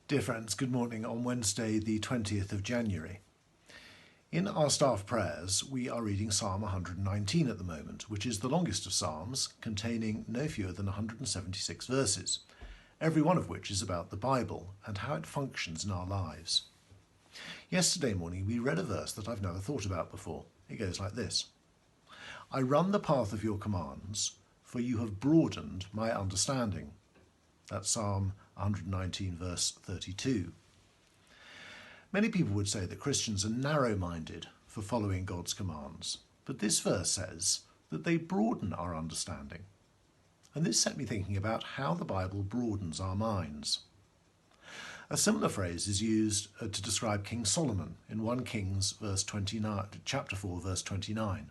Dear friends, good morning on Wednesday the 20th of January. In our staff prayers we are reading Psalm 119 at the moment, which is the longest of psalms, containing no fewer than 176 verses, every one of which is about the Bible and how it functions in our lives. Yesterday morning we read a verse that I've never thought about before. It goes like this: I run the path of your commands, for you have broadened my understanding. That's Psalm 119 verse 32. Many people would say that Christians are narrow-minded for following God's commands, but this verse says that they broaden our understanding. And this set me thinking about how the Bible broadens our minds. A similar phrase is used to describe King Solomon in 1 Kings chapter 4 verse 29.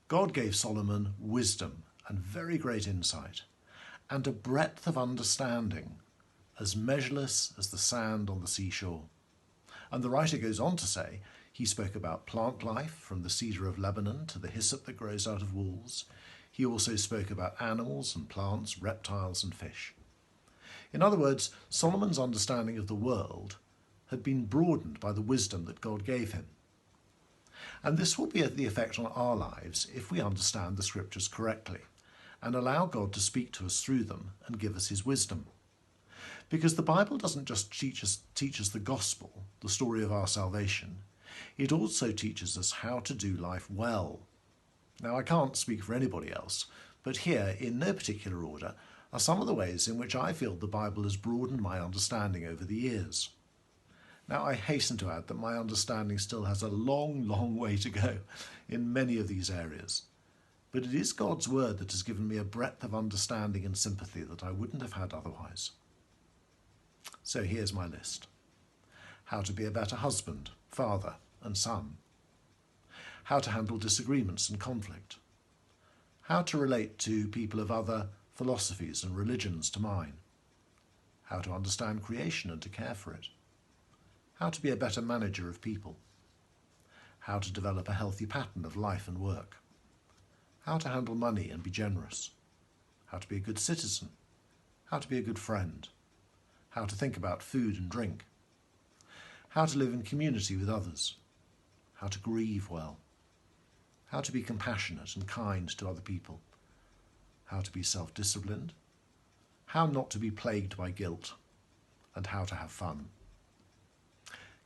God gave Solomon wisdom and very great insight, and a breadth of understanding as measureless as the sand on the seashore. And the writer goes on to say he spoke about plant life, from the cedar of Lebanon to the hyssop that grows out of walls. He also spoke about animals and plants, reptiles and fish. In other words, Solomon's understanding of the world had been broadened by the wisdom that God gave him. And this will be the effect on our lives if we understand the scriptures correctly and allow God to speak to us through them and give us his wisdom. Because the Bible doesn't just teach us the gospel, the story of our salvation. It also teaches us how to do life well. Now, I can't speak for anybody else, but here, in no particular order, are some of the ways in which I feel the Bible has broadened my understanding over the years. Now, I hasten to add that my understanding still has a long, long way to go in many of these areas. But it is God's word that has given me a breadth of understanding and sympathy that I wouldn't have had otherwise. So here's my list. How to be a better husband, father and son. How to handle disagreements and conflict. How to relate to people of other philosophies and religions to mine. How to understand creation and to care for it. How to be a better manager of people. How to develop a healthy pattern of life and work. How to handle money and be generous. How to be a good citizen. How to be a good friend. How to think about food and drink. How to live in community with others. How to grieve well. How to be compassionate and kind to other people. How to be self-disciplined. How not to be plagued by guilt. And how to have fun.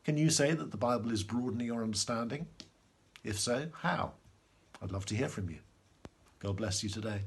Can you say that the Bible is broadening your understanding? If so, how? I'd love to hear from you. God bless you today.